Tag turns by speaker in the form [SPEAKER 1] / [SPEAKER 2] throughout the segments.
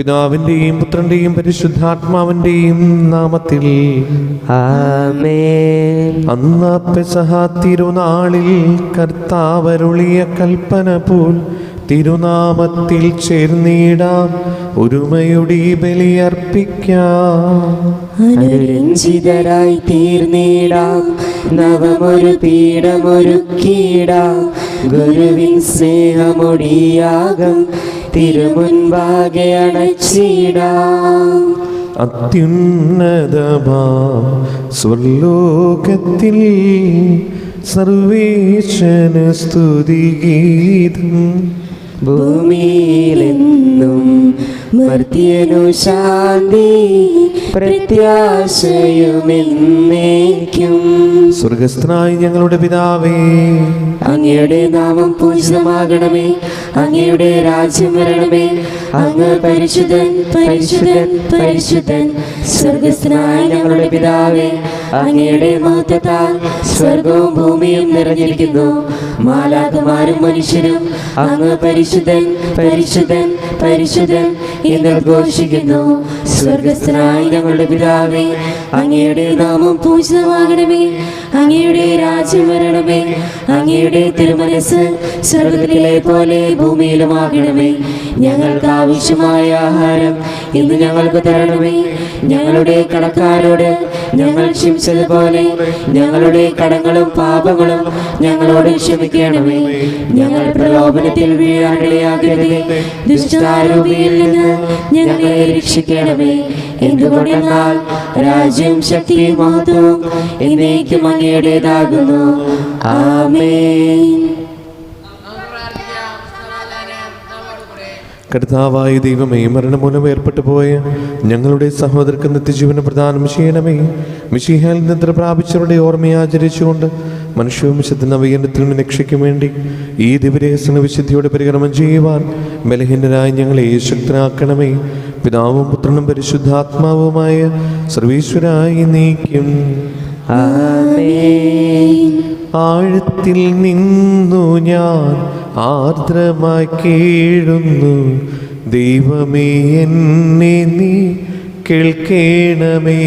[SPEAKER 1] പിതാവിന്റെയും പുത്രന്റെയും പരിശുദ്ധാത്മാവിന്റെയും നാമത്തിൽ
[SPEAKER 2] ആമേൻ.
[SPEAKER 1] അന്ന് പെസഹ തിരുനാളിൽ കർത്താവരുളിയ കൽപ്പന പോൽ തിരുനാമത്തിൽ ചേർന്നിടാം, ഒരുമയുടെ ബലിയർപ്പിക്കാം.
[SPEAKER 2] അനുരഞ്ജിതരായി തീർന്നിടാം, നവമൊരു പീഠമൊരുക്കിടാം. ഗുരുവിൻ സ്നേഹമൊടിയാകം തിരുമുൻപാകെ അണച്ചിടാം.
[SPEAKER 1] അത്യുന്നതമാ സ്വർലോകത്തിൽ സർവേശന സ്തുതിഗീതം.
[SPEAKER 2] ഭൂമിയിലെന്നും മർത്യനു ശാന്തി, പ്രത്യാശയുമെന്നേക്കും.
[SPEAKER 1] സ്വർഗസ്ഥനായ ഞങ്ങളുടെ പിതാവേ,
[SPEAKER 2] അങ്ങയുടെ നാമം പൂജിതമാകണമേ. അങ്ങയുടെ രാജ്യം വരണമേ. അങ്ങ് പരിശുദ്ധൻ പരിശുദ്ധൻ പരിശുദ്ധൻ. സ്വർഗസ്ഥനായ ഞങ്ങളുടെ പിതാവേ, അങ്ങയുടെ മഹത്വത്താൽ സ്വർഗവും ഭൂമിയും നിറഞ്ഞിരിക്കുന്നു. മാലാഖമാരും മനുഷ്യരും അങ്ങ് പരിശുദ്ധൻ പരിശുദ്ധൻ പരിശുദ്ധൻ എന്ന് ഘോഷിക്കുന്നു. സ്വർഗസ്ഥനായ ഞങ്ങളുടെ പിതാവേ, അങ്ങയുടെ നാമം പൂജിതമാകണമേ. അങ്ങയുടെ രാജ്യം വരണമേ. അങ്ങയുടെ തിരുമനസ്സ് സ്വർഗത്തിലെ പോലെ ഭൂമിയിലുമാകണമേ. ഞങ്ങൾക്ക് ആവശ്യമായ ആഹാരം ഇന്ന് ഞങ്ങൾക്ക് തരണമേ. ഞങ്ങളുടെ കടക്കാരോട് ഞങ്ങൾ ക്ഷമിച്ചതുപോലെ ഞങ്ങളുടെ കടങ്ങളും പാപങ്ങളും ഞങ്ങളോട് ക്ഷമിക്കണമേ. ഞങ്ങൾ പ്രലോഭനത്തിൽ വീഴാനിടയാകരുതേ, ദുഷ്ടാരൂപിയിൽ നിന്ന് ഞങ്ങളെ രക്ഷിക്കണമേ. എന്തുകൊണ്ടെന്നാൽ രാജ്യം ശക്തിയും മഹത്വവും എന്നേക്കും അങ്ങയുടേതാകുന്നു. ആമേൻ.
[SPEAKER 1] കർത്താവായ ദൈവമേ, മരണം മൂലം ഏർപ്പെട്ടു പോയ ഞങ്ങളുടെ സഹോദരർക്ക് നിത്യജീവന പ്രദാനം ചെയ്യണമേ. മിശിഹായിൽ നിദ്ര പ്രാപിച്ചവരുടെ ഓർമ്മയെ ആചരിച്ചുകൊണ്ട് മനുഷ്യവംശത്തിന് നവീകരണത്തിനും രക്ഷയ്ക്കും വേണ്ടി ഈ ദിവ്യരഹസ്യ വിശുദ്ധിയോടെ പരികർമ്മം ചെയ്യുവാൻ ബലഹീനരായി ഞങ്ങളെ ശക്തരാക്കണമേ. പിതാവും പുത്രനും പരിശുദ്ധാത്മാവുമായ സർവീശ്വരായി നീക്കും.
[SPEAKER 2] ആമേൻ.
[SPEAKER 1] ആഴത്തിൽ നിന്നു ഞാൻ ആർദ്രമായി കേഴുന്നു, ദൈവമേ എന്നെ നീ കേൾക്കണമേ.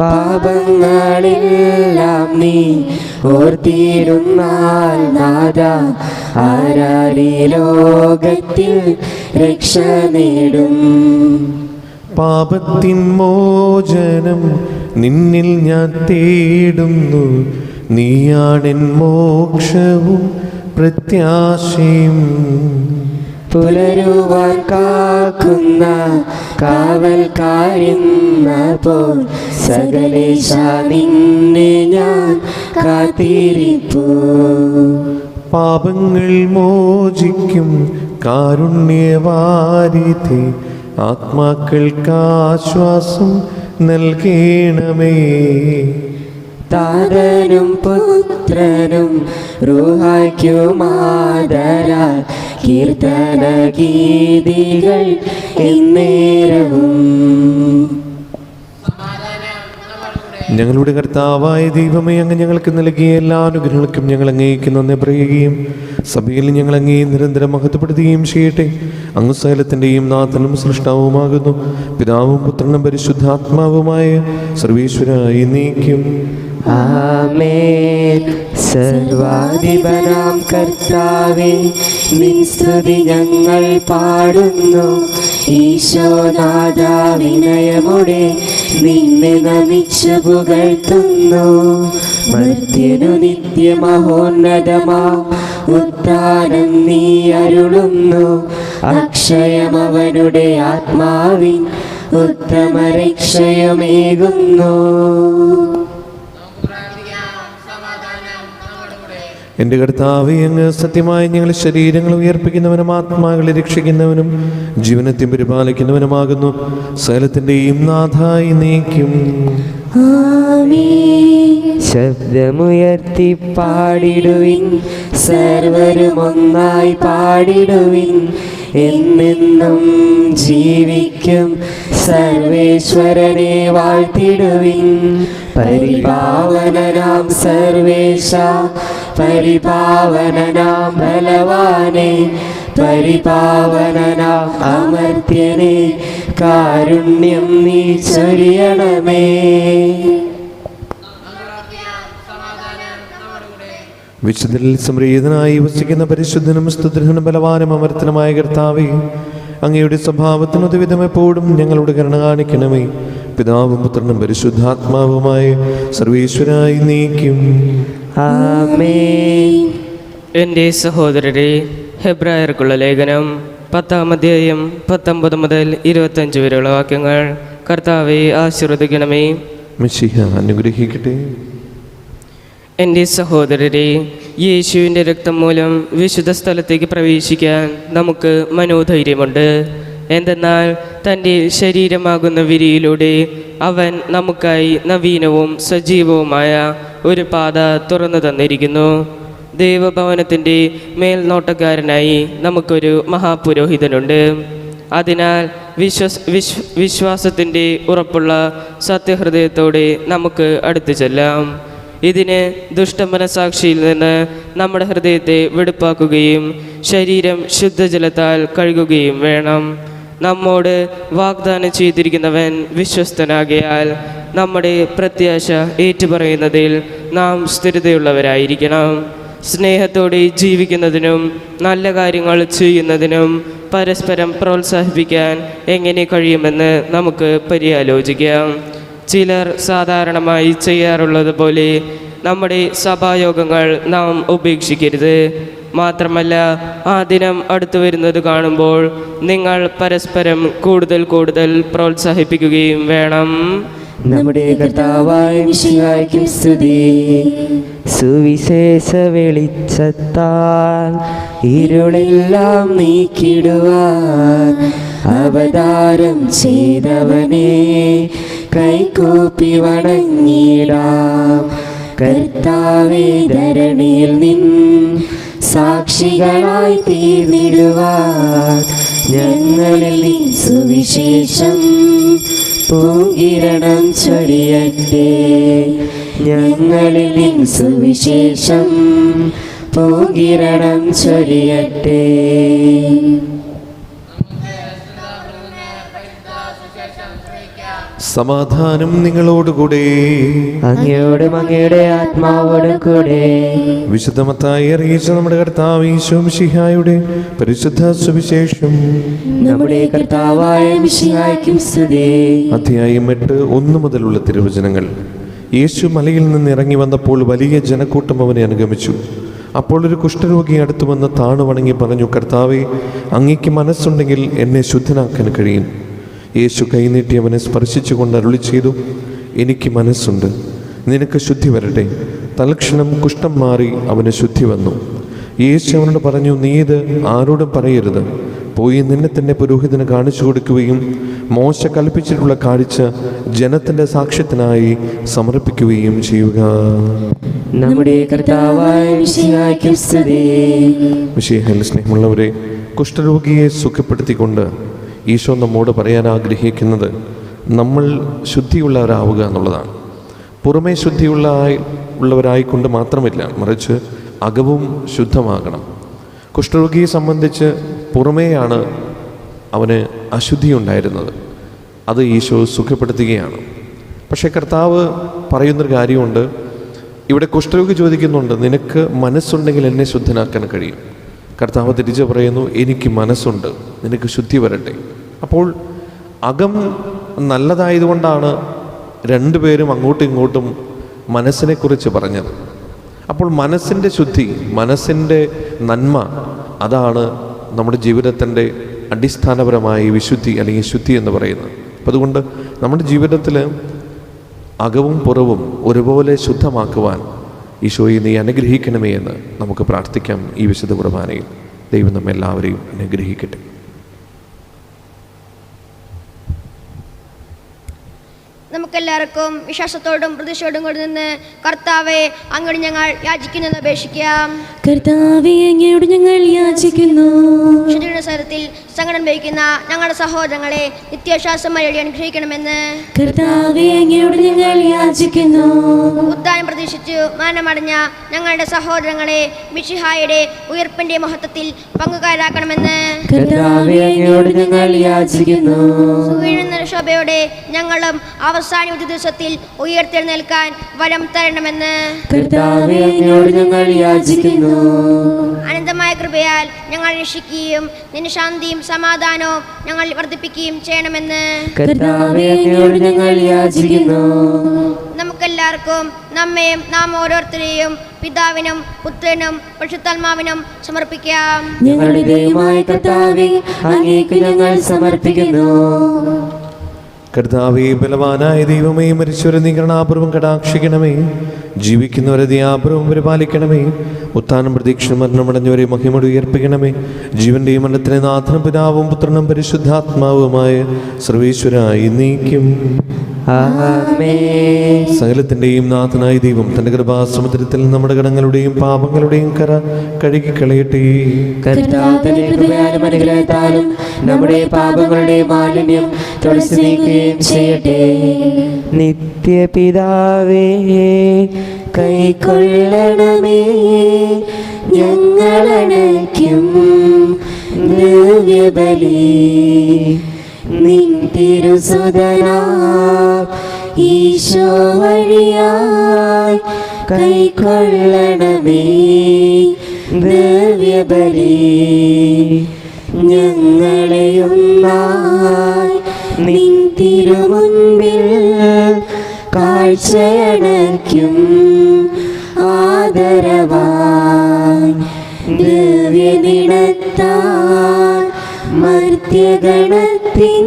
[SPEAKER 2] പാപങ്ങളെല്ലാം നീ ഓർത്തിരുന്നാൽ നാഥാ, ആരാരീ ലോകത്തിൽ രക്ഷ നേടും.
[SPEAKER 1] പാപത്തിൻ മോചനം നിന്നിൽ ഞാൻ തേടുന്നു, നീയാണെൻ മോക്ഷവും പ്രത്യാശയും.
[SPEAKER 2] പുലരുവാൻ കാക്കുന്ന കാവൽക്കാരെന്ന പോൽ സകലേശ നിന്നെ ഞാൻ കാത്തിരിപ്പൂ.
[SPEAKER 1] പാപങ്ങൾ മോചിക്കും കാരുണ്യവാരിധി, ആത്മാക്കൾക്കാശ്വാസം നൽകണമേ.
[SPEAKER 2] താതനും പുത്രനും റൂഹായ്ക്കുമാദരാൽ കീർത്തന ഗീതികൾ എന്നേരവും.
[SPEAKER 1] ഞങ്ങളുടെ കർത്താവായ ദൈവമേ, അങ്ങ് ഞങ്ങൾക്ക് നൽകിയ എല്ലാ അനുഗ്രഹങ്ങൾക്കും ഞങ്ങൾ അങ്ങേക്ക് നന്ദി പറയുകയും സഭയിൽ ഞങ്ങൾ അങ്ങേ നിരന്തരം മഹത്വപ്പെടുത്തുകയും ചെയ്യട്ടെ. അങ്ങ് സകലത്തിൻ്റെയും നാഥനും സൃഷ്ടാവുമാകുന്നു. പിതാവും പുത്രനും പരിശുദ്ധാത്മാവുമായ സർവീശ്വരായി നീക്കും.
[SPEAKER 2] ആമേൻ. സർവാധിപനാം കർത്താവേ, നിൻ സ്തുതി ഞങ്ങൾ പാടുന്നു. ഈശോനാഥ, വിനയമോടെ നിന്നെ നമിച്ചു പുകഴ്ത്തുന്നു. മർത്യനു നിത്യമഹോന്നതമാ ഉദ്ധാനം നീ അരുളുന്നു. അക്ഷയമവനുടെ ആത്മാവിൻ ഉത്തമ രക്ഷയമേകുന്നു.
[SPEAKER 1] എൻ്റെ കർത്താവേ, അങ്ങ് സത്യമായി ഞങ്ങളുടെ ശരീരങ്ങൾ ഉയർപ്പിക്കുന്നവനും ആത്മാക്കളെ രക്ഷിക്കുന്നവനും ജീവനത്തെ പരിപാലിക്കുന്നവനുമാകുന്നു. സകലത്തിൻ്റെയും നാഥായി നീക്കും.
[SPEAKER 2] ശബ്ദമുയർത്തി പാടിടുവിൻ, സർവരും ഒന്നായി പാടിടുവിൻ. എന്നെന്നും ജീവിക്കും സർവേശ്വരനെ വാഴ്ത്തിടുവിൻ. പരിപാവനനാം സർവേശ, പരിപാവനനാം ബലവാനെ, പരിപാവനനാം അമർത്യനെ കാരുണ്യം നീ ചൊരിയണമേ.
[SPEAKER 1] വിശുദ്ധരിൽ സംപ്രീതനായി വസിക്കുന്ന പരിശുദ്ധനും സ്തുതിനും ബലവാനും അമർത്തനുമായ കർത്താവേ, അങ്ങയുടെ സ്വഭാവത്തിനൊതുവിധം എപ്പോഴും ഞങ്ങളുടെ കരുണ കാണിക്കണമേ. പിതാവും പുത്രനും പരിശുദ്ധാത്മാവുമായ സർവേശ്വരായി നീക്കും.
[SPEAKER 2] ആമേൻ.
[SPEAKER 3] എൻ്റെ സഹോദരരെ, ഹെബ്രായർക്കുള്ള ലേഖനം 10-ാം അധ്യായം 19 മുതൽ 25 വരെയുള്ള വാക്യങ്ങൾ. കർത്താവെ ആശീർവദിക്കണമേ.
[SPEAKER 1] മിശിഹ അനുഗ്രഹിക്കട്ടെ.
[SPEAKER 3] എൻ്റെ സഹോദരരെ, യേശുവിൻ്റെ രക്തം മൂലം വിശുദ്ധ സ്ഥലത്തേക്ക് പ്രവേശിക്കാൻ നമുക്ക് മനോധൈര്യമുണ്ട്. എന്തെന്നാൽ തൻ്റെ ശരീരമാകുന്ന വിരിയിലൂടെ അവൻ നമുക്കായി നവീനവും സജീവവുമായ ഒരു പാത തുറന്നു തന്നിരിക്കുന്നു. ദൈവഭവനത്തിൻ്റെ മേൽനോട്ടക്കാരനായി നമുക്കൊരു മഹാപുരോഹിതനുണ്ട്. അതിനാൽ വിശ്വാസത്തിൻ്റെ ഉറപ്പുള്ള സത്യഹൃദയത്തോടെ നമുക്ക് അടുത്തു ചെല്ലാം. ഇതിന് ദുഷ്ടമനസാക്ഷിയിൽ നിന്ന് നമ്മുടെ ഹൃദയത്തെ വെടുപ്പാക്കുകയും ശരീരം ശുദ്ധജലത്താൽ കഴുകുകയും വേണം. നമ്മോട് വാഗ്ദാനം ചെയ്തിരിക്കുന്നവൻ വിശ്വസ്തനാകയാൽ നമ്മുടെ പ്രത്യാശ ഏറ്റുപറയുന്നതിൽ നാം സ്ഥിരതയുള്ളവരായിരിക്കണം. സ്നേഹത്തോടെ ജീവിക്കുന്നതിനും നല്ല കാര്യങ്ങൾ ചെയ്യുന്നതിനും പരസ്പരം പ്രോത്സാഹിപ്പിക്കാൻ എങ്ങനെ കഴിയുമെന്ന് നമുക്ക് പര്യാലോചിക്കാം. ചിലർ സാധാരണമായി ചെയ്യാറുള്ളത് പോലെ നമ്മുടെ സഭായോഗങ്ങൾ നാം ഉപേക്ഷിക്കരുത്. മാത്രമല്ല, ആ ദിനം അടുത്തു വരുന്നത് കാണുമ്പോൾ നിങ്ങൾ പരസ്പരം കൂടുതൽ പ്രോത്സാഹിപ്പിക്കുകയും വേണം.
[SPEAKER 2] നമ്മുടെ കർത്താവായ മിശിഹായ്ക്കും സ്തുതി. സുവിശേഷ വെളിച്ചത്താൽ ഇരുളെല്ലാം നീക്കിടുവാൻ അവതാരം ചെയ്തവനെ കൈകൂപ്പി വണങ്ങിടാം. കർത്താവേ, ധരണിയിൽ നിൻ സാക്ഷികളായി തീർന്നിടുവാൻ ഞങ്ങളിൽ നിൻ സുവിശേഷം പൂങ്കിരണം ചൊരിയട്ടെ. ഞങ്ങളിൽ നിൻ സുവിശേഷം പൂങ്കിരണം ചൊരിയട്ടെ.
[SPEAKER 1] സമാധാനം നിങ്ങളോടുകൂടെ.
[SPEAKER 2] അങ്ങയോടും അങ്ങയുടെ ആത്മാവോടും കൂടെ.
[SPEAKER 1] വിശുദ്ധ മത്തായി അറിയിച്ച നമ്മുടെ കർത്താവ് ഈശോ മിശിഹായുടെ പരിശുദ്ധ സുവിശേഷം.
[SPEAKER 2] നമ്മുടെ കർത്താവായ മിശിഹായ്ക്കും സ്തുതി.
[SPEAKER 1] അധ്യായം 8 1 മുതലുള്ള തിരുവചനങ്ങൾ. യേശു മലയിൽ നിന്ന് ഇറങ്ങി വന്നപ്പോൾ വലിയ ജനക്കൂട്ടം അവനെ അനുഗമിച്ചു. അപ്പോൾ ഒരു കുഷ്ഠരോഗി അടുത്തു വന്ന് താണു വണങ്ങി പറഞ്ഞു, കർത്താവേ, അങ്ങയ്ക്ക് മനസ്സുണ്ടെങ്കിൽ എന്നെ ശുദ്ധനാക്കാൻ കഴിയും. യേശു കൈനീട്ടി അവനെ സ്പർശിച്ചുകൊണ്ട് അരുളി ചെയ്തു, എനിക്ക് മനസ്സുണ്ട്, നിനക്ക് ശുദ്ധി വരട്ടെ. തൽക്ഷണം കുഷ്ഠം മാറി അവന് ശുദ്ധി വന്നു. യേശു അവനോട് പറഞ്ഞു, നീ ഇത് ആരോടും പറയരുത്. പോയി നിന്നെ തന്നെ പുരോഹിതന് കാണിച്ചു കൊടുക്കുകയും മോശ കൽപ്പിച്ചിട്ടുള്ള കാഴ്ച ജനത്തിൻ്റെ സാക്ഷ്യത്തിനായി സമർപ്പിക്കുകയും ചെയ്യുക.
[SPEAKER 2] നമ്മുടെ കർത്താവായ മിശിഹായ്ക്കും സ്തുതി.
[SPEAKER 1] മിശിഹായിൽ സ്നേഹമുള്ളവരെ, കുഷ്ഠരോഗിയെ സുഖപ്പെടുത്തിക്കൊണ്ട് ഈശോ നമ്മോട് പറയാൻ ആഗ്രഹിക്കുന്നത് നമ്മൾ ശുദ്ധിയുള്ളവരാവുക എന്നുള്ളതാണ്. പുറമേ ശുദ്ധിയുള്ളവരായിക്കൊണ്ട് മാത്രമില്ല, മറിച്ച് അകവും ശുദ്ധമാകണം. കുഷ്ഠരോഗിയെ സംബന്ധിച്ച് പുറമേയാണ് അവന് അശുദ്ധി ഉണ്ടായിരുന്നത്, അത് ഈശോ സുഖപ്പെടുത്തുകയാണ്. പക്ഷേ കർത്താവ് പറയുന്നൊരു കാര്യമുണ്ട്. ഇവിടെ കുഷ്ഠരോഗി ചോദിക്കുന്നുണ്ട്, നിനക്ക് മനസ്സുണ്ടെങ്കിൽ എന്നെ ശുദ്ധനാക്കാൻ കഴിയും. കർത്താവ് തിരിച്ചു പറയുന്നു, എനിക്ക് മനസ്സുണ്ട്, നിനക്ക് ശുദ്ധി വരട്ടെ. അപ്പോൾ അകം നല്ലതായതുകൊണ്ടാണ് രണ്ടുപേരും അങ്ങോട്ടും ഇങ്ങോട്ടും മനസ്സിനെക്കുറിച്ച് പറഞ്ഞത്. അപ്പോൾ മനസ്സിൻ്റെ ശുദ്ധി, മനസ്സിൻ്റെ നന്മ, അതാണ് നമ്മുടെ ജീവിതത്തിൻ്റെ അടിസ്ഥാനപരമായ വിശുദ്ധി അല്ലെങ്കിൽ ശുദ്ധി എന്ന് പറയുന്നത്. അപ്പം അതുകൊണ്ട് നമ്മുടെ ജീവിതത്തിൽ അകവും പുറവും ഒരുപോലെ ശുദ്ധമാക്കുവാൻ ഈശോയെ നീ അനുഗ്രഹിക്കണമേ എന്ന് നമുക്ക് പ്രാർത്ഥിക്കാം. ഈ വിശുദ്ധ കുർബാനയിൽ ദൈവം നമ്മെല്ലാവരെയും അനുഗ്രഹിക്കട്ടെ.
[SPEAKER 4] നമുക്ക് നമുക്കെല്ലാവർക്കും വിശ്വാസത്തോടും പ്രതീക്ഷയോടും കൂടി നിന്ന് കർത്താവെ അങ്ങോട്ട് ഞങ്ങൾ യാചിക്കുന്നത് അപേക്ഷിക്കാം.
[SPEAKER 5] കർത്താവേ, അങ്ങയോട് ഞങ്ങൾ യാചിക്കുന്നു.
[SPEAKER 4] ശുചിയുടെ സ്ഥലത്തിൽ സങ്കടം വഹിക്കുന്ന ഞങ്ങളുടെ സഹോദരങ്ങളെ നിത്യശ്വാസമായി അനുഗ്രഹിക്കണമെന്ന്
[SPEAKER 5] കർത്താവേ, അങ്ങയോട് ഞങ്ങൾ യാചിക്കുന്നു.
[SPEAKER 4] ഉദ്ധാനം പ്രതീക്ഷിച്ചു മാനമടഞ്ഞ ഞങ്ങളുടെ സഹോദരങ്ങളെ മിശിഹായുടെ ഉയർപ്പിന്റെ മഹത്വത്തിൽ പങ്കുകാരാക്കണമെന്ന്
[SPEAKER 2] കർത്താവേ, അങ്ങയോട് ഞങ്ങൾ യാചിക്കുന്നു.
[SPEAKER 4] സുവീഴുന്ന ശോഭയോടെ ഞങ്ങളും അവസാന ദിവസത്തിൽ ഉയർത്തെഴുന്നേൽക്കാൻ വരം തരണമെന്ന്
[SPEAKER 2] കർത്താവേ, അങ്ങയോട് ഞങ്ങൾ യാചിക്കുന്നു.
[SPEAKER 4] അനന്തമായ കൃപയാൽ ഞങ്ങൾ രക്ഷിക്കുകയും നിന്റെ ശാന്തിയും സമാധാനവും ഞങ്ങൾ വർദ്ധിപ്പിക്കുകയും ചെയ്യണമെന്ന്
[SPEAKER 2] കർത്താവേ, അങ്ങയോട് ഞങ്ങൾ യാചിക്കുന്നു.
[SPEAKER 4] നമുക്കെല്ലാവർക്കും നമ്മയും നാം ഓരോരുത്തരെയും പിതാവിനും പുത്രനും പരിശുദ്ധാത്മാവിനും സമർപ്പിക്കാം.
[SPEAKER 2] ഞങ്ങളുടെ ദൈവമായ കർത്താവേ, അങ്ങേക്ക് ഞങ്ങൾ സമർപ്പിക്കുന്നു.
[SPEAKER 1] കർത്താവേ, ബലവാനായ ദൈവമേ, മരിച്ചവരെ നീ കരുണാപൂർവ്വം കടാക്ഷിക്കണമേ. ജീവിക്കുന്നവരെ ദയാപൂർവ്വം പരിപാലിക്കണമേ. ഉത്ഥാനം പ്രതീക്ഷ മരണമടഞ്ഞവരെ മഹിമയോടെ ഉയർപ്പിക്കണമേ. ജീവന്റെയും മരണത്തിന് നാഥനും പിതാവും പുത്രനും പരിശുദ്ധാത്മാവുമായ സർവേശ്വരായി നീക്കും.
[SPEAKER 2] ആമേൻ.
[SPEAKER 1] സകലത്തിന്റെയും നാഥനായ ദൈവം തന്റെ കൃപാസമുദ്രത്തിൽ നമ്മുടെ കടങ്ങളുടെയും പാപങ്ങളുടെയും കര കഴുകിക്കളയട്ടെ.
[SPEAKER 2] കർത്താവ് തന്റെ കൃപയാലും അനുഗ്രഹത്താലും നമ്മുടെ പാപങ്ങളുടെ മാലിന്യം തുടച്ചു നീക്കുകയും ചെയ്യട്ടെ. നിത്യപിതാവേ, കൈക്കൊള്ളണമേ ഞങ്ങളണയ്ക്കും ദിവ്യബലി. നിൻ തിരുസുതനാ ഈശോ വഴിയായി കൈക്കൊള്ളണമേ ദിവ്യബലി. ഞങ്ങളെയൊന്നായി നിൻ തിരുമുൻപിൽ കാഴ്ചയണയ്ക്കും ആദരവായി ദിവ്യദിനത്താൽ മർത്യഗണത്തിൻ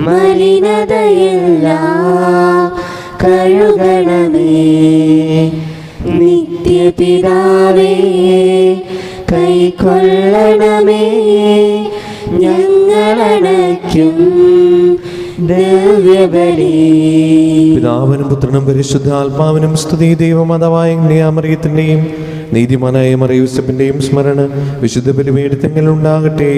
[SPEAKER 2] മലിനതയെല്ലാം കഴുകണമേ. നിത്യപിതാവേ, കൈക്കൊള്ളണമേ ഞങ്ങളണയ്ക്കും ദിവ്യബലി.
[SPEAKER 1] പിതാവിനും പുത്രനും പരിശുദ്ധാത്മാവിനും സ്തുതി. ദൈവമാതാവായ മറിയത്തിന്റെയും നീതിമാനായ മറിയൂസഫിന്റെയും സ്മരണ വിശുദ്ധ ബലിപീഠത്തിൽ ഉണ്ടാകട്ടെ.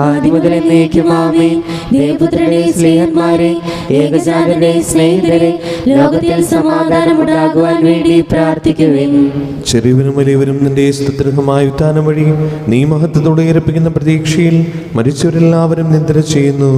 [SPEAKER 2] ആദ്യം മുതൽ എന്നേക്കും ആമേൻ. ദേവപുത്രരുടെ സ്നേഹന്മാരെ, ഏകജാതരുടെ സ്നേഹിതരെ, ലോകത്തിൽ സമാധാനമുണ്ടാകുവാൻ വേണ്ടി പ്രാർത്ഥിക്കുവിൻ.
[SPEAKER 1] ചെറിയവനും വലിയവരും നിന്റെ സ്തുത്യർഹമായ ഉത്ഥാനം വഴി നീ മഹത്വത്തോടെ ഉയർപ്പിക്കുന്ന പ്രതീക്ഷയിൽ മരിച്ചവരെല്ലാവരും നിദ്ര ചെയ്യുന്നു.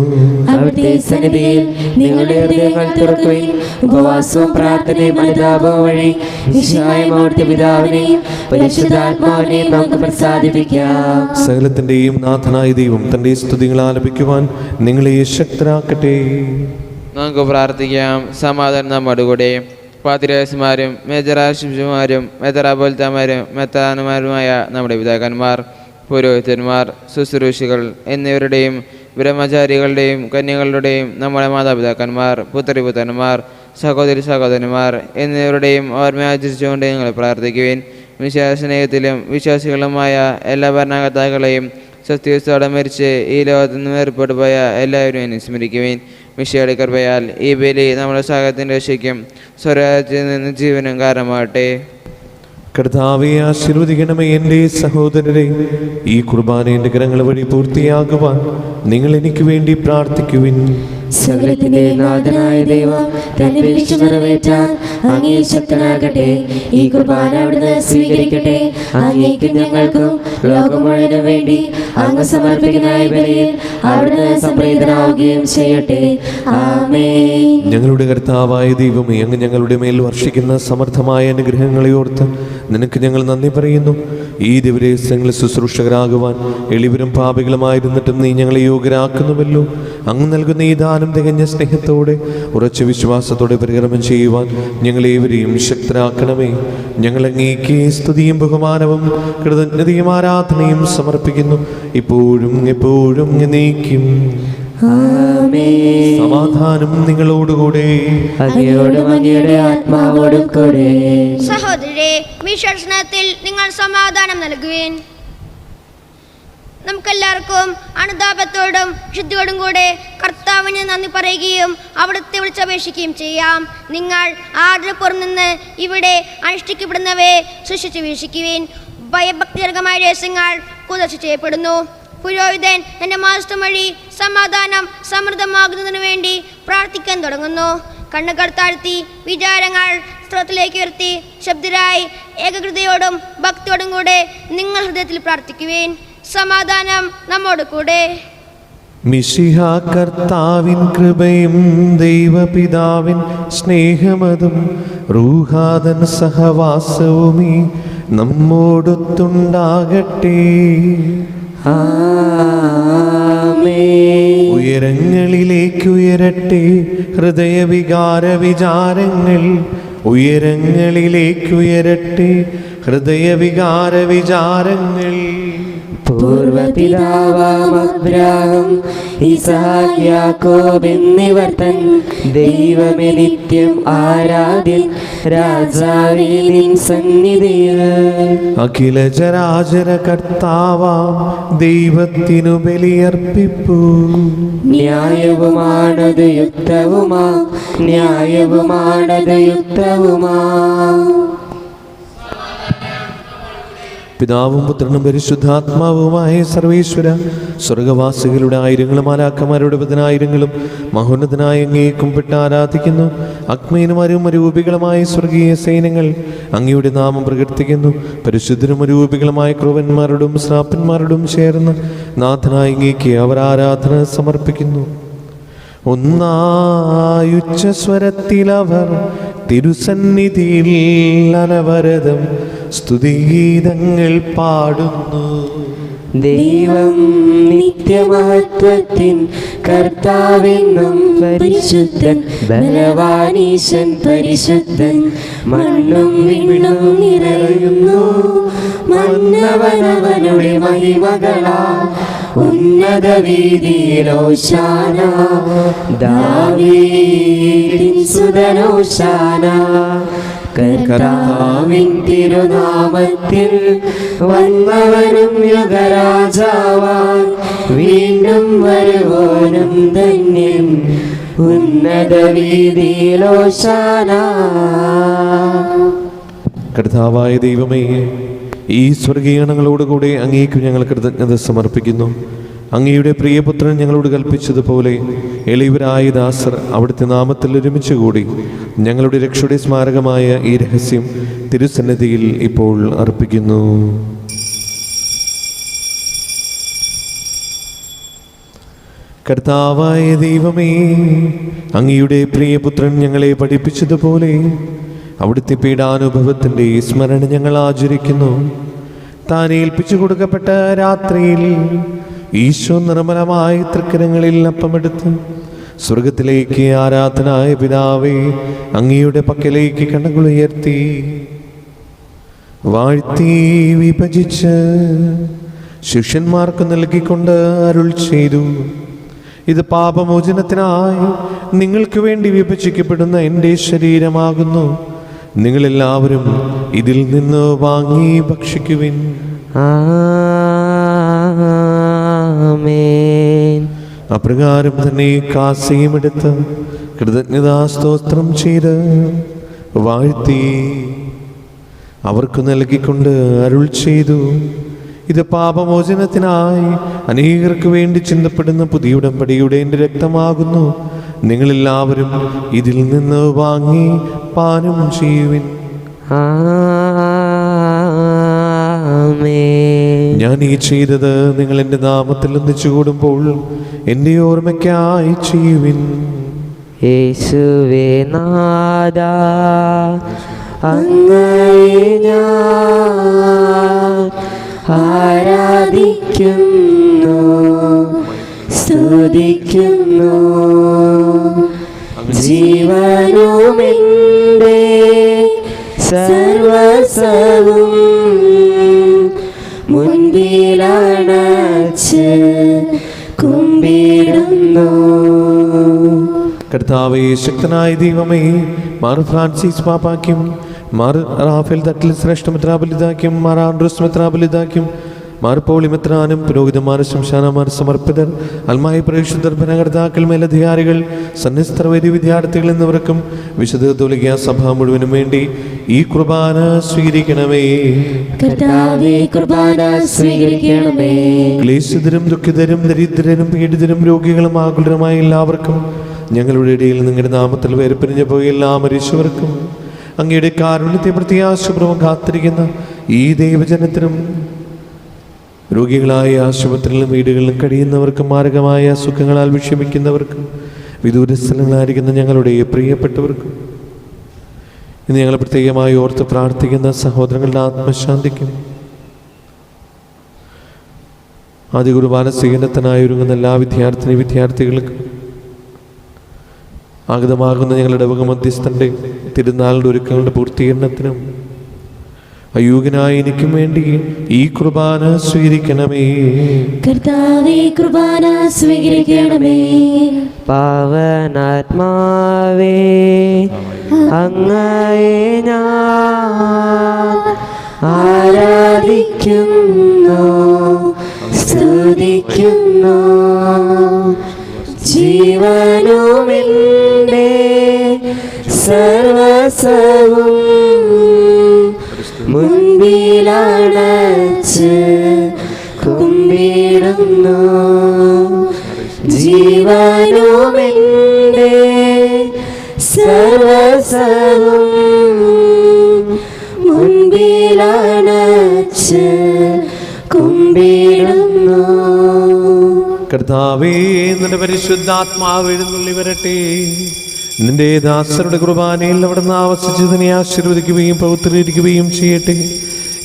[SPEAKER 2] അവിടുത്തെ സന്നിധിയിൽ നിങ്ങളുടെ ഹൃദയങ്ങൾ തുറക്കുകയും ഉപവാസവും പ്രാർത്ഥനയും അനുതാപവും വഴി നിശ്ചയമായും അവിടുത്തെ പിതാവിനെയും പരിശുദ്ധാത്മാവിനെയും നമുക്ക് പ്രസാദിപ്പിക്കാം.
[SPEAKER 1] സകലത്തിന്റെയും നാഥനായ ദൈവം തന്റെ സ്തുതികൾ ആലപിക്കുവാൻ നിങ്ങളെ ശക്തരാക്കട്ടെ.
[SPEAKER 6] നമുക്ക് പ്രാർത്ഥിക്കാം. സമാധാനം നമ്മുടെ കൂടെ. പാതിരാശന്മാരും മേജറാശിമാരും മെത്രാപോലിത്തമാരും മെത്താനുമാരുമായ നമ്മുടെ പിതാക്കന്മാർ, പുരോഹിതന്മാർ, ശുശ്രൂഷികൾ എന്നിവരുടെയും ബ്രഹ്മചാരികളുടെയും കന്യകളുടെയും നമ്മുടെ മാതാപിതാക്കന്മാർ, പുത്രിപുത്രന്മാർ, സഹോദരി സഹോദരന്മാർ എന്നിവരുടെയും ഓർമ്മ ആചരിച്ചുകൊണ്ട് നിങ്ങൾ പ്രാർത്ഥിക്കുവിൻ. വിശ്വാസസ്നേഹത്തിലും വിശ്വാസികളുമായ എല്ലാ ഭരണകർത്താക്കളെയും സത്യത്തോടെ മരിച്ച് ഈ ലോകത്തു നിന്ന് വേർപെട്ടു പോയ എല്ലാവരും അനുസ്മരിക്കുവിൻ. മിശിഹായുടെ കൃപയാൽ ഈ ബലി നമ്മുടെ സകലത്തിൻ്റെ രക്ഷയ്ക്കും സ്വരാജ്യത്തിൽ നിന്ന് ജീവനും കാരണമാകട്ടെ.
[SPEAKER 1] കർത്താവെ, ആശീർവദിക്കണമേ എൻ്റെ സഹോദരരെ. ഈ കുർബാന എൻ്റെ കരങ്ങൾ വഴി പൂർത്തിയാകുവാൻ നിങ്ങൾ എനിക്ക് വേണ്ടി പ്രാർത്ഥിക്കുവിൻ.
[SPEAKER 2] സകലത്തിന്റെ നാഥനായ ദൈവം തന്റെ വിളിച്ചു നിറവേറ്റാൻ അങ്ങേ ശക്തനാകട്ടെ. ഈ കുർബാന അവിടുന്ന് സ്വീകരിക്കട്ടെ. അങ്ങേക്കും ഞങ്ങൾക്കും ലോകം മുഴുവനും വേണ്ടി അങ്ങ് സമർപ്പിക്കുന്ന ഈ ബലിയിൽ അവിടുന്ന് സംപ്രീതനാവുകയും ചെയ്യട്ടെ. ആമേൻ.
[SPEAKER 1] ഞങ്ങളുടെ കർത്താവായ ദൈവമേ, അങ്ങ് ഞങ്ങളുടെ മേൽ വർഷിക്കുന്ന സമർത്ഥമായ അനുഗ്രഹങ്ങളെ ഓർത്ത് നിനക്ക് ഞങ്ങൾ നന്ദി പറയുന്നു. ഈ ദിവരേശങ്ങളിൽ ശുശ്രൂഷകരാകുവാൻ എളിവരും പാപികളുമായിരുന്നിട്ടും നീ ഞങ്ങളെ യോഗ്യരാക്കുന്നുവല്ലോ. അങ്ങ് നൽകുന്ന ഈ ദാനം തികഞ്ഞ സ്നേഹത്തോടെ ഉറച്ച വിശ്വാസത്തോടെ പരികർമ്മം ചെയ്യുവാൻ ഞങ്ങളേവരെയും ശക്തരാക്കണമേ. ഞങ്ങൾ അങ്ങേക്ക് സ്തുതിയും ബഹുമാനവും കൃതജ്ഞതയും ആരാധനയും സമർപ്പിക്കുന്നു, ഇപ്പോഴും എപ്പോഴും എന്നേക്കും.
[SPEAKER 2] ആമേൻ.
[SPEAKER 1] സമാധാനം നിങ്ങളോടുകൂടെ.
[SPEAKER 2] അങ്ങയോടും അങ്ങയുടെ ആത്മാവോടും കൂടെ.
[SPEAKER 4] സഹോദരരെ, വിശ്വാസത്തിൽ നിങ്ങൾ സമാധാനം നൽകുവിൻ. നമുക്കെല്ലാവർക്കും അനുതാപത്തോടും വിശുദ്ധിയോടും കൂടെ കർത്താവിന് നന്ദി പറയുകയും അവിടുത്തെ വിളിച്ചപേക്ഷിക്കുകയും ചെയ്യാം. നിങ്ങൾ ആദരപ്പുറം നിന്ന് ഇവിടെ അനുഷ്ഠിക്കപ്പെടുന്നവയെ സൃഷ്ടിച്ച് വീക്ഷിക്കുവിൻ. ഭയഭക്തിജനകമായ രഹസ്യങ്ങൾ കുതർച്ച ചെയ്യപ്പെടുന്നു. പുരോഹിതൻ തൻ്റെ മാസ്റ്റം വഴി സമാധാനം സമൃദ്ധമാകുന്നതിനു വേണ്ടി പ്രാർത്ഥിക്കാൻ തുടങ്ങുന്നു. കണ്ണുകൾ താഴ്ത്തി വിചാരങ്ങൾ സ്രോതത്തിലേക്ക് ഉയർത്തി ശബ്ദരായി ഏകകൃതയോടും ഭക്തിയോടും കൂടെ നിങ്ങൾ ഹൃദയത്തിൽ പ്രാർത്ഥിക്കുവിൻ. സമാധാനം നമ്മോട് കൂടെ.
[SPEAKER 1] മിശിഹ കർത്താവിൻ കൃപയും ദൈവപിതാവിൻ സ്നേഹമതും റൂഹാദൻ സഹവാസവുമീ നമ്മോടൊത്തുണ്ടാകട്ടെ. ഉയരങ്ങളിലേക്ക് ഉയരട്ടെ ഹൃദയവികാര വിചാരങ്ങൾ, ഉയരങ്ങളിലേക്ക് ഉയരട്ടെ ഹൃദയവികാര വിചാരങ്ങൾ.
[SPEAKER 2] പൂർവപിതാവാം അബ്രാഹം ഇസ്ഹാക്ക് യാക്കോബ് എന്നിവർ തൻ ദൈവമേ നിത്യം ആരാധ്യൻ രാജാവേ നിൻ സന്നിധിയിൽ.
[SPEAKER 1] അഖില ചരാചര കർത്താവാം ദൈവത്തിനു ബലിയർപ്പിപ്പൂ.
[SPEAKER 2] ന്യായവുമാണത് യുക്തവുമാ, ന്യായവുമാണത് യുക്തവുമാ.
[SPEAKER 1] പിതാവും പുത്രനും പരിശുദ്ധാത്മാവുമായ സർവേശ്വര, സ്വർഗവാസികളുടെ ആയിരങ്ങളും മാലാഖമാരുടെ പതിനായിരങ്ങളും മഹോന്നതനായ അങ്ങയെ കുമ്പിട്ട് ആരാധിക്കുന്നു. അഗ്മേനും അരൂപികളുമായ സ്വർഗീയ സൈന്യങ്ങൾ അങ്ങയുടെ നാമം പ്രകീർത്തിക്കുന്നു. പരിശുദ്ധരും അരൂപികളുമായ ക്രൂവന്മാരോടും ശ്രാപ്പന്മാരോടും ചേർന്ന് നാഥനായ അങ്ങേക്ക് അവർ ആരാധന സമർപ്പിക്കുന്നു. ഒന്നായുച്ചസ്വരത്തിലവർ തിരുസന്നിധിയിൽ അനവരതം സ്തുതിഗീതങ്ങൾ പാടുന്നു.
[SPEAKER 2] ദൈവം നിത്യമഹത്വത്തിൻ കർത്താവെന്നും പരിശുദ്ധൻ, ബലവാനീശൻ പരിശുദ്ധൻ. മണ്ണും വിണ്ണും നിറയുന്നു മന്നവനവനുടെ മഹിമകളാൽ. ഉന്നത വീതിയിൽ ഹോശാന, ദാവീദിൻ സുതൻ ഹോശാന. കർത്താവിൻ തിരുനാമത്തിൽ വന്നവനും യുഗരാജാവാൻ വീണ്ടും വരുവോനും ധന്യൻ. ഉന്നത വീതിയിൽ ഹോശാന.
[SPEAKER 1] കർത്താവായ ദൈവമേ, ഈ സ്വർഗീയണങ്ങളോടുകൂടെ അങ്ങേക്ക് ഞങ്ങൾ കൃതജ്ഞത സമർപ്പിക്കുന്നു. അങ്ങയുടെ പ്രിയപുത്രൻ ഞങ്ങളോട് കൽപ്പിച്ചതുപോലെ എളിയവരായ ദാസർ അവിടുത്തെ നാമത്തിൽ ഒരുമിച്ച് കൂടി ഞങ്ങളുടെ രക്ഷയുടെ സ്മാരകമായ ഈ രഹസ്യം തിരുസന്നിധിയിൽ ഇപ്പോൾ അർപ്പിക്കുന്നു. കർത്താവായ ദൈവമേ, അങ്ങയുടെ പ്രിയപുത്രൻ ഞങ്ങളെ പഠിപ്പിച്ചതുപോലെ അവിടുത്തെ പീഡാനുഭവത്തിൻ്റെ സ്മരണ ഞങ്ങൾ ആചരിക്കുന്നു. താൻ ഏൽപ്പിച്ചു കൊടുക്കപ്പെട്ട രാത്രിയിൽ ഈശോ നിർമ്മലമായ തൃക്കരങ്ങളിൽ അപ്പമെടുത്ത് സ്വർഗത്തിലേക്ക് ആരാധനായ പിതാവേ അങ്ങയുടെ പക്കലേക്ക് കണ്ണുകൾ ഉയർത്തി വാഴ്ത്തി വിഭജിച്ച് ശിഷ്യന്മാർക്ക് നൽകിക്കൊണ്ട് അരുൾ ചെയ്തു: ഇത് പാപമോചനത്തിനായി നിങ്ങൾക്ക് വേണ്ടി വിഭജിക്കപ്പെടുന്ന എൻ്റെ ശരീരമാകുന്നു. നിങ്ങളെല്ലാവരും ഇതിൽ നിന്ന് വാങ്ങി ഭക്ഷിക്കുവിൻ. അപ്രകാരം തന്നെ കാസയും എടുത്ത് കൃതജ്ഞതാസ്തോത്രം ചെയ്ത് വാഴ്ത്തി അവർക്ക് നൽകിക്കൊണ്ട് അരുൾ ചെയ്തു: ഇത് പാപമോചനത്തിനായി അനേകർക്ക് വേണ്ടി ചിന്തപ്പെടുന്ന പുതിയ ഉടമ്പടിയുടെ എൻ്റെ രക്തമാകുന്നു. നിങ്ങളെല്ലാവരും ഇതിൽ നിന്ന് വാങ്ങി പാനം ചെയ്യുവിൻ. ഞാൻ ഈ ചെയ്തത് നിങ്ങൾ എൻ്റെ നാമത്തിൽ ഒന്നിച്ചു കൂടുമ്പോൾ എൻ്റെ ഓർമ്മയ്ക്കായി ചെയ്യുവിൻ.
[SPEAKER 2] യേശുവേ നാഥാ, അങ്ങയെ ഞാൻ ആരാധിക്കുന്നു, സ്തുതിക്കുന്നു. ജീവനുമെൻ്റെ സർവസ്വവും മുൻപിലണച്ച് കുമ്പിടുന്നു.
[SPEAKER 1] കർത്താവേ, ശക്തനായ ദൈവമേ, മാർ ഫ്രാൻസിസ് പാപ്പാക്കും മാർ റാഫേൽ തട്ടിൽ ശ്രേഷ്ഠ മെത്രാപൊലീത്താക്കും മാർ ആൻഡ്രൂസ് മെത്രാപൊലീത്താക്കും മാർപ്പോളിമെത്രാനും പുരോഹിതന്മാർ, ശംശാനമാർ, സമർപ്പിതർ, അൽമായ പ്രേക്ഷിതർ, ഭരണകർത്താക്കൾ, മേലധികാരികൾ, സന്യസ്തർ, വൈദ്യ വിദ്യാർത്ഥികൾ എന്നിവർക്കും വിശുദ്ധ കത്തോലിക്കാ സഭ മുഴുവനും വേണ്ടി ഈ കുർബാന സ്വീകരിക്കണമേ.
[SPEAKER 5] കർത്താവേ, കുർബാന സ്വീകരിക്കണമേ.
[SPEAKER 1] ക്ലേശിതരും ദുഃഖിതരും ദരിദ്രരും പീഡിതരും രോഗികളും ആകുലരുമായ എല്ലാവർക്കും ഞങ്ങളുടെ ഇടയിൽ നിങ്ങളുടെ നാമത്തിൽ വേർപിരിഞ്ഞു പോയ എല്ലാ മരിച്ചവർക്കും അങ്ങയുടെ കാരുണ്യത്തെ പ്രത്യാശപൂർവ്വം കാത്തിരിക്കുന്ന ഈ ദൈവജനത്തിനും രോഗികളായ ആശുപത്രികളിലും വീടുകളിലും കഴിയുന്നവർക്കും മാരകമായ സുഖങ്ങളാൽ വിഷമിക്കുന്നവർക്കും വിദൂര സ്ഥലങ്ങളായിരിക്കുന്ന ഞങ്ങളുടെ പ്രിയപ്പെട്ടവർക്കും ഇന്ന് ഞങ്ങൾ പ്രത്യേകമായി ഓർത്ത് പ്രാർത്ഥിക്കുന്ന സഹോദരങ്ങളുടെ ആത്മശാന്തിക്കും ആദ്യ കുർബാന സ്വീകരണത്തിനായി ഒരുങ്ങുന്ന എല്ലാ വിദ്യാർത്ഥികൾക്കും ആഗതമാകുന്ന ഞങ്ങളുടെ ഇടവകമധ്യസ്ഥൻ്റെ തിരുനാളിൻ്റെ ഒരുക്കങ്ങളുടെ പൂർത്തീകരണത്തിനും അയോഗ്യനായ എനിക്കും വേണ്ടി ഈ കുർബാന സ്വീകരിക്കണമേ.
[SPEAKER 5] കർത്താവേ, കുർബാന സ്വീകരിക്കണമേ.
[SPEAKER 2] പാവനാത്മാവേ, അങ്ങയെ ഞാൻ ആരാധിക്കുന്നു, സ്തുതിക്കുന്നു. ജീവനുമെൻ്റെ സർവസ്വവും മുൻപിലണച്ച് കുമ്പിടുന്നു. ജീവനുമെൻ്റെ സർവസ്വവും മുൻപിലണച്ച് കുമ്പിടുന്നു.
[SPEAKER 1] കർത്താവേ, നിന്റെ പരിശുദ്ധാത്മാവ് എഴുന്നള്ളി വരട്ടെ. നിന്റെ ദാസരുടെ കുർബാനയിൽ അവിടുന്ന് ആവസിച്ചതിനെ ആശീർവദിക്കുകയും പൗത്രീകരിക്കുകയും ചെയ്യട്ടെ.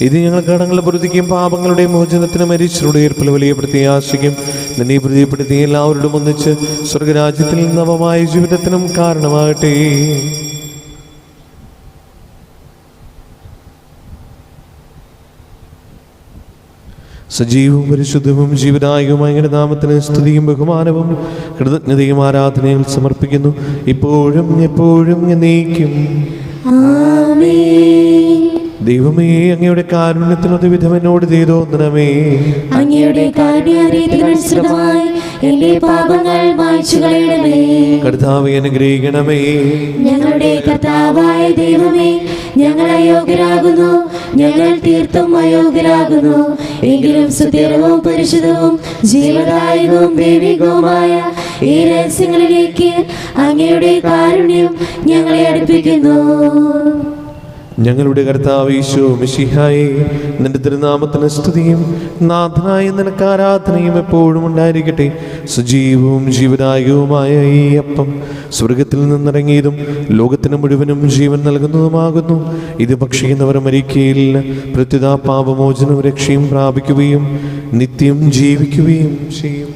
[SPEAKER 1] ഇത് ഞങ്ങൾ കടങ്ങളുടെ പൊറുതിക്കും പാപങ്ങളുടെ മോചനത്തിന് മരിച്ചവരുടെ ഏർപ്പിൽ വലിയ പ്രത്യാശയ്ക്കും നിന്നെ പ്രീതിപ്പെടുത്തി എല്ലാവരോടും ഒന്നിച്ച് സ്വർഗരാജ്യത്തിൽ നവമായ ജീവിതത്തിനും കാരണമാകട്ടെ. സജീവവും പരിശുദ്ധവും ജീവദായകവുമായ അങ്ങയുടെ നാമത്തിന് സ്തുതിയും ബഹുമാനവും കൃതജ്ഞതയും ആരാധനയും സമർപ്പിക്കുന്നു, ഇപ്പോഴും എപ്പോഴും എന്നേക്കും.
[SPEAKER 5] ആമേൻ.
[SPEAKER 1] ദൈവമേ, അങ്ങയുടെ കാരുണ്യത്തിനൊത്ത വിധം എന്നോട് ചെയ്തോന്നണമേ.
[SPEAKER 5] അങ്ങയുടെ കാരുണ്യാരീതിക്കനുസൃതമായി എന്റെ പാപങ്ങൾ മായ്ച്ചു കളയണമേ.
[SPEAKER 1] കർത്താവേ, അനുഗ്രഹിക്കണമേ.
[SPEAKER 5] ഞങ്ങളുടെ കർത്താവായ ദൈവമേ, ഞങ്ങൾ അയോഗ്യരാകുന്നു, ഞങ്ങൾ തീർത്തും അയോഗ്യരാകുന്നു. എങ്കിലും സുസ്ഥിരവും പരിശുദ്ധവും ജീവദായകവും ദൈവികവുമായ ഈ രഹസ്യങ്ങളിലേക്ക് അങ്ങയുടെ കാരുണ്യം ഞങ്ങളെ അടുപ്പിക്കുന്നു.
[SPEAKER 1] ഞങ്ങളുടെ കർത്താവ് ഈശോ മിശിഹായേ, നിന്റെ തിരുനാമത്തിന് സ്തുതിയും നാഥനായ നിനക്ക് ആരാധനയും എപ്പോഴും ഉണ്ടായിരിക്കട്ടെ. സജീവവും ജീവദായകവുമായ ഈ അപ്പം സ്വർഗത്തിൽ നിന്നിറങ്ങിയതും ലോകത്തിന് മുഴുവനും ജീവൻ നൽകുന്നതുമാകുന്നു. ഇത് ഭക്ഷിക്കുന്നവർ മരിക്കുകയില്ല, പ്രത്യുത പാപമോചനവും രക്ഷയും പ്രാപിക്കുകയും നിത്യം ജീവിക്കുകയും ചെയ്യും.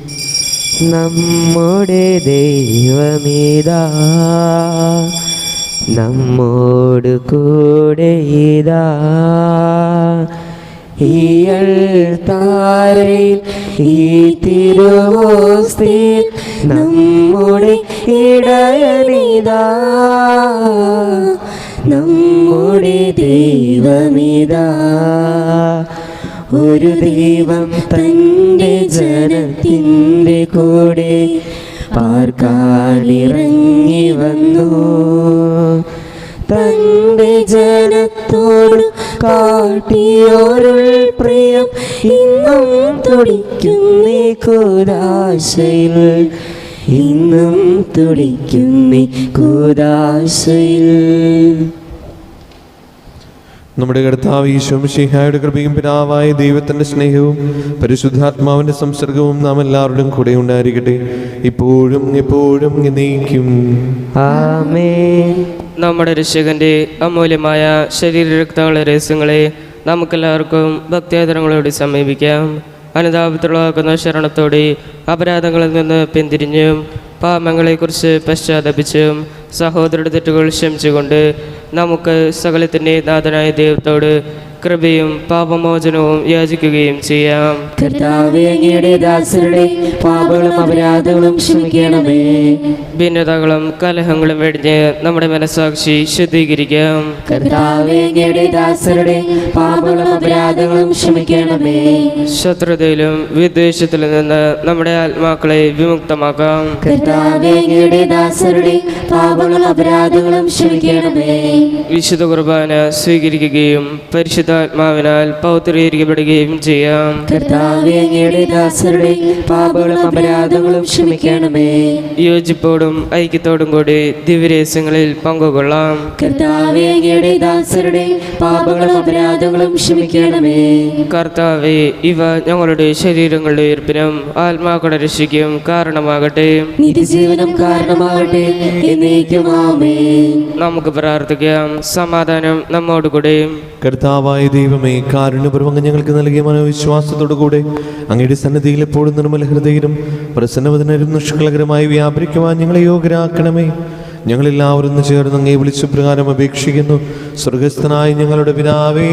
[SPEAKER 2] നമ്മുടെ ദൈവമേതാ, നമ്മോട് കൂടെ ഇതാ. ഈ അൾത്താരയിൽ ഈ തിരുവോസ്തിയിൽ നമ്മുടെ ഇടയനിതാ, നമ്മുടെ ദൈവമിതാ. ഒരു ദൈവം തൻ്റെ ജനത്തിൻ്റെ കൂടെ പാർക്കാനിറങ്ങി വന്നു. തൻ്റെ ജനത്തോട് കാട്ടിയോരുൾ പ്രിയം ഇന്നും തുടിക്കുന്നേ കൂദാശയിൽ, ഇന്നും തുടിക്കുന്നേ കൂദാശയിൽ.
[SPEAKER 1] നമ്മുടെ കർത്താവ് ഈശോ മിശിഹായുടെ കൃപയും പിതാവായ ദൈവത്തിൻ്റെ സ്നേഹവും പരിശുദ്ധാത്മാവിൻ്റെ സംസർഗവും നാം എല്ലാവരുടെയും കൂടെ ഉണ്ടായിരിക്കട്ടെ, ഇപ്പോഴും എപ്പോഴും എന്നേക്കും.
[SPEAKER 2] ആമേൻ.
[SPEAKER 3] നമ്മുടെ രക്ഷകന്റെ അമൂല്യമായ ശരീരരക്തങ്ങളുടെ രഹസ്യങ്ങളെ നമുക്കെല്ലാവർക്കും ഭക്തിയാദരങ്ങളോട് സമീപിക്കാം. അനുതാപത്തിലുള്ളാക്കുന്ന ശരണത്തോടെ അപരാധങ്ങളിൽ നിന്ന് പിന്തിരിഞ്ഞും പാപങ്ങളെക്കുറിച്ച് പശ്ചാത്തപിച്ചും സഹോദരരുടെ തെറ്റുകൾ ക്ഷമിച്ചുകൊണ്ട് നമുക്ക് സകലത്തിൻ്റെ നാഥനായ ദൈവത്തോട് കൃപയും പാപമോചനവും യാചിക്കുകയും ചെയ്യാം.
[SPEAKER 2] കർത്താവേ, അങ്ങയുടെ ദാസരുടെ പാപങ്ങളും അപരാധങ്ങളും ക്ഷമിക്കണമേ.
[SPEAKER 3] ഭിന്നതകളും കലഹങ്ങളും വെടിഞ്ഞ് നമ്മുടെ മനസ്സാക്ഷി ശുദ്ധീകരിക്കാം.
[SPEAKER 2] കർത്താവേ, അങ്ങയുടെ ദാസരുടെ പാപങ്ങളും അപരാധങ്ങളും ക്ഷമിക്കണമേ.
[SPEAKER 3] ശത്രുതയിലും വിദ്വേഷത്തിലും നിന്ന് നമ്മുടെ ആത്മാക്കളെ വിമുക്തമാക്കാം.
[SPEAKER 2] കർത്താവേ, അങ്ങയുടെ ദാസരുടെ പാപങ്ങളും അപരാധങ്ങളും ക്ഷമിക്കണമേ.
[SPEAKER 3] വിശുദ്ധ കുർബാന സ്വീകരിക്കുകയും പരിശുദ്ധാത്മാവിനാൽ പൗത്രീകരിക്കപ്പെടുകയും ചെയ്യാം.
[SPEAKER 2] കർത്താവേ, അങ്ങയുടെ ദാസരുടെ പാപങ്ങളും അപരാധങ്ങളും ക്ഷമിക്കണമേ.
[SPEAKER 3] യോജിപ്പോടും ഐക്യത്തോടും കൂടി ദിവ്യരഹസ്യങ്ങളിൽ പങ്കുകൊള്ളാം.
[SPEAKER 2] കർത്താവേ, അങ്ങയുടെ ദാസരുടെ പാപങ്ങളും അപരാധങ്ങളും ക്ഷമിക്കണമേ.
[SPEAKER 3] കർത്താവേ, ഇവ ഞങ്ങളുടെ ശരീരങ്ങളുടെ ഉയർപ്പിനും ആത്മാക്കളുടെ രക്ഷയ്ക്കും കാരണമാകട്ടെ.
[SPEAKER 2] നിത്യജീവനം കാരണമാകട്ടെ. എന്നേക്കും ആമേൻ.
[SPEAKER 3] നമുക്ക് പ്രാർത്ഥിക്കാം. സമാധാനം നമ്മോടുകൂടെ.
[SPEAKER 1] കർത്താവായ ദൈവമേ, കാരുണ്യപൂർവ്വം ഞങ്ങൾക്ക് നൽകിയ മനോവിശ്വാസത്തോടുകൂടെ അങ്ങയുടെ സന്നിധിയിൽ എപ്പോഴും നിർമ്മല ഹൃദയരും പ്രസന്നവദനരും നിഷ്കളങ്കരമായി വ്യാപരിക്കുവാൻ ഞങ്ങളെ യോഗ്യരാക്കണമേ. ഞങ്ങളെല്ലാവരും ചേർന്ന് അങ്ങേ വിളിച്ചു പ്രകാരം അപേക്ഷിക്കുന്നു. സ്വർഗസ്ഥനായ ഞങ്ങളുടെ പിതാവേ,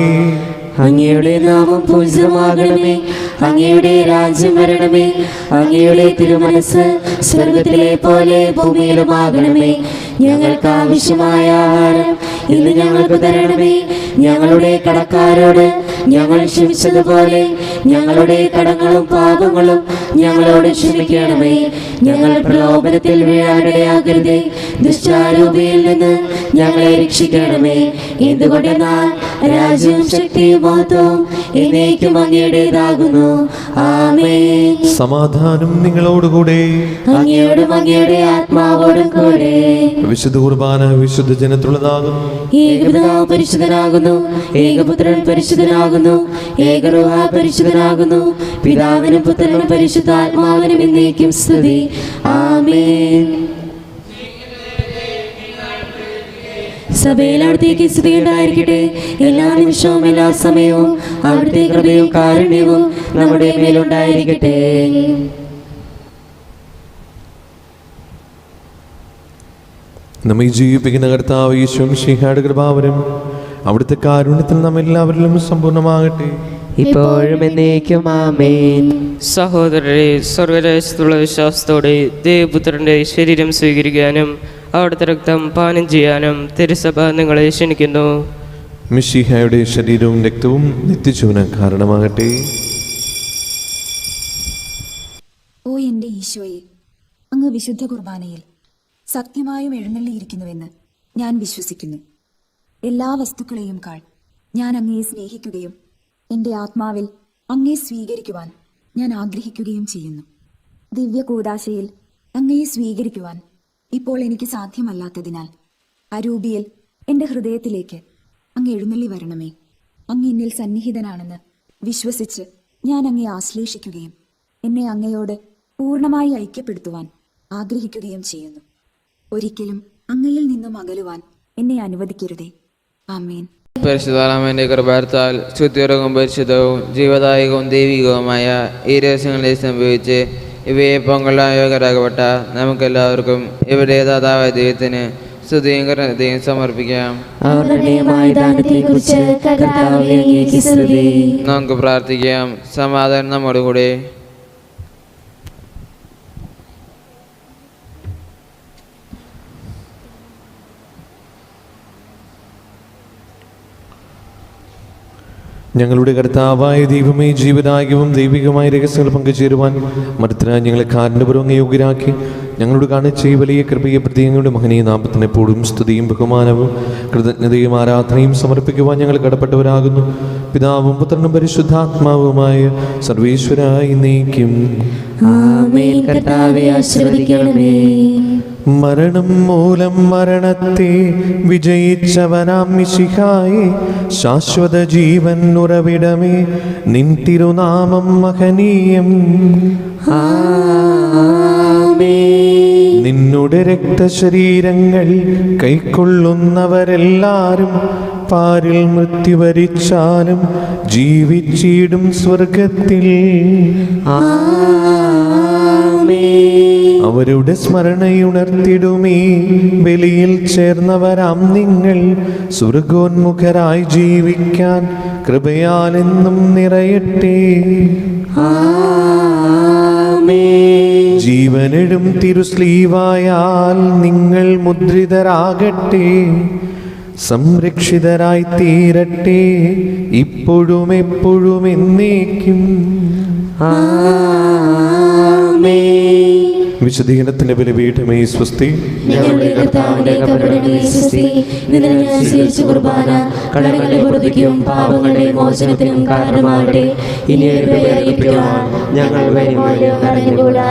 [SPEAKER 2] അങ്ങയുടെ നാമം പൂജിതമാകണമേ. അങ്ങയുടെ രാജ്യം വരണമേ. അങ്ങയുടെ തിരുമനസ് സ്വർഗത്തിലെ പോലെ ഭൂമിയിലുമാകണമേ. ഞങ്ങൾക്ക് ആവശ്യമായ ആഹാരം ഇന്ന് ഞങ്ങൾക്ക് തരണമേ. ഞങ്ങളുടെ കടക്കാരോട് ഞങ്ങൾ ക്ഷമിച്ചതുപോലെ ഞങ്ങളുടെ കടങ്ങളും പാപങ്ങളും ഞങ്ങളോട് ക്ഷമിക്കണമേ. ഞങ്ങൾ പ്രലോഭനത്തിൽ വീഴാനിടയാകരുതേ. ദുഷ്ടാരൂപിയിൽ നിന്ന് ഞങ്ങളെ രക്ഷിക്കണമേ. എന്തുകൊണ്ടെന്നാൽ രാജ്യവും ശക്തിയും മഹത്വവും എന്നേക്കും അങ്ങയുടേതാകുന്നു. ആമേൻ.
[SPEAKER 1] സമാധാനം നിങ്ങളോടുകൂടെ.
[SPEAKER 2] അങ്ങയോടും അങ്ങയുടെ ആത്മാവോടും കൂടെ.
[SPEAKER 1] വിശുദ്ധ കുർബാന വിശുദ്ധ ജനത്തുള്ളതാകുന്നു.
[SPEAKER 2] ഏകപിതാവ് പരിശുദ്ധനാകുന്നു. ഏകപുത്രൻ പരിശുദ്ധനാകുന്നു. ഏകരൂഹ പരിശുദ്ധനാകുന്നു. പിതാവിനും പുത്രനും പരിശുദ്ധാത്മാവിനും എന്നേക്കും സ്തുതി. ആമേൻ. സഭയിൽ അവിടുത്തേക്ക് സ്തുതി ഉണ്ടായിരിക്കട്ടെ. എല്ലാ നിമിഷവും എല്ലാ സമയവും അവിടുത്തെ കൃപയും കാരുണ്യവും നമ്മുടെ മേലുണ്ടായിരിക്കട്ടെ.
[SPEAKER 1] നമ്മെ ജീവിപ്പിക്കുന്ന കർത്താവ് യേശു മിശിഹായുടെ കൃപാവരം അവിടുത്തെ കാരുണ്യത്തിൽ നാം എല്ലാവരിലും സമ്പൂർണ്ണമാകട്ടെ.
[SPEAKER 2] ഇപ്പോഴും എന്നേക്കും ആമേൻ.
[SPEAKER 3] സഹോദരരെ, സ്വർഗരാജ്യത്തുള്ള വിശ്വാസത്തോടെ ദേവപുത്രന്റെ ശരീരം സ്വീകരിക്കാനും അവിടുത്തെ രക്തം പാനം ചെയ്യാനും തിരുസഭ നിങ്ങളെ ക്ഷണിക്കുന്നു.
[SPEAKER 1] മിശിഹായുടെ ശരീരവും രക്തവും നിത്യജീവന് കാരണമാകട്ടെ.
[SPEAKER 7] ഓ എൻ്റെ ഈശോയെ, അങ്ങ് വിശുദ്ധ കുർബാനയിൽ സത്യമായും എഴുന്നള്ളിയിരിക്കുന്നുവെന്ന് ഞാൻ വിശ്വസിക്കുന്നു. എല്ലാ വസ്തുക്കളെയും കാൾ ഞാൻ അങ്ങയെ സ്നേഹിക്കുകയും എൻ്റെ ആത്മാവിൽ അങ്ങയെ സ്വീകരിക്കുവാൻ ഞാൻ ആഗ്രഹിക്കുകയും ചെയ്യുന്നു. ദിവ്യ കൂദാശയിൽ അങ്ങയെ സ്വീകരിക്കുവാൻ ഇപ്പോൾ എനിക്ക് സാധ്യമല്ലാത്തതിനാൽ അരൂപിയിൽ എൻ്റെ ഹൃദയത്തിലേക്ക് അങ്ങ് എഴുന്നള്ളി വരണമേ. അങ്ങ് എന്നിൽ സന്നിഹിതനാണെന്ന് വിശ്വസിച്ച് ഞാൻ അങ്ങയെ ആശ്ലേഷിക്കുകയും എന്നെ അങ്ങയോട് പൂർണ്ണമായി ഐക്യപ്പെടുത്തുവാൻ ആഗ്രഹിക്കുകയും ചെയ്യുന്നു. ഒരിക്കലും അങ്ങയിൽ നിന്നും അകലുവാൻ എന്നെ അനുവദിക്കരുതേ. ആമേൻ.
[SPEAKER 6] പരിശുദ്ധാത്മാവിന്റെ കൃപാർത്താൽ ശുദ്ധിയുറവും പരിശുദ്ധവും ജീവദായകവും ദൈവികവുമായ ഈ രഹസ്യങ്ങളെ സംഭവിച്ച് ഇവയെ പങ്കുകൊള്ളാൻ യോഗ്യരാകപ്പെട്ട നമുക്കെല്ലാവർക്കും ഇവിടെ ദാതാവായ ദൈവത്തിന് സ്തുതിയും കൃതജ്ഞതയും സമർപ്പിക്കാം. നമുക്ക് പ്രാർത്ഥിക്കാം. സമാധാനം നമ്മോടുകൂടെ.
[SPEAKER 1] ഞങ്ങളുടെ കർത്താവായ ദൈവമേ, ജീവദായകവും ദൈവികമായ രഹസ്യങ്ങൾ പങ്കുചേരുവാൻ മരുത്തരായി ഞങ്ങളെ കാരുണ്യപൂർവ്വം യോഗ്യരാക്കി ഞങ്ങളോട് കാണിച്ച ഈ വലിയ കൃപയെ പ്രതി ഞങ്ങളുടെ മഹനീയ നാമത്തിന് എപ്പോഴും സ്തുതിയും ബഹുമാനവും കൃതജ്ഞതയും ആരാധനയും സമർപ്പിക്കുവാൻ ഞങ്ങൾ കടപ്പെട്ടവരാകുന്നു. പിതാവും പുത്രനും പരിശുദ്ധാത്മാവുമായ സർവേശ്വരായി നീക്കും.
[SPEAKER 2] ആമേൻ. കർത്താവേ, ആശീർവദിക്കണമേ.
[SPEAKER 1] മരണം മൂലം മരണത്തെ വിജയിച്ചവനാം മിശിഹായേ, ശാശ്വത ജീവൻ ഉറവിടമേ, നിൻ തിരുനാമം മഹനീയം. നിന്നുടെ രക്തശരീരങ്ങൾ കൈക്കൊള്ളുന്നവരെല്ലാരും പാരിൽ മൃത്യു വരിച്ചാലും ജീവിച്ചിടും സ്വർഗത്തിൽ. അവരുടെ സ്മരണയുണർത്തിടുമേ. ബലിയിൽ ചേർന്നവരാം നിങ്ങൾ സ്വർഗോന്മുഖരായി ജീവിക്കാൻ കൃപയാൽ എന്നും നിറയട്ടെ. ജീവനെടും തിരുസ്ലീവായാൽ നിങ്ങൾ മുദ്രിതരാകട്ടെ, സംരക്ഷിതരായി തീരട്ടെ, ഇപ്പോഴും എപ്പോഴും എന്നേക്കും. വിശുദ്ധീകരണത്തിന്റെ ബലിപീഠമേ സ്വസ്തി.
[SPEAKER 2] ഞങ്ങളുടെ കർത്താവിന്റെ കബറിടമേ സ്വസ്തി. ഇതിനെ ഞാൻ സ്വീകരിച്ച കുർബാന കടങ്ങളുടെ പൊറുതിക്കും പാപങ്ങളുടെ മോചനത്തിനും കാരണമാകട്ടെ. ഇനി അറിയിപ്പിക്കുവാൻ ഞങ്ങൾ വരുമ്പോൾ കടന്നുകൂടാ.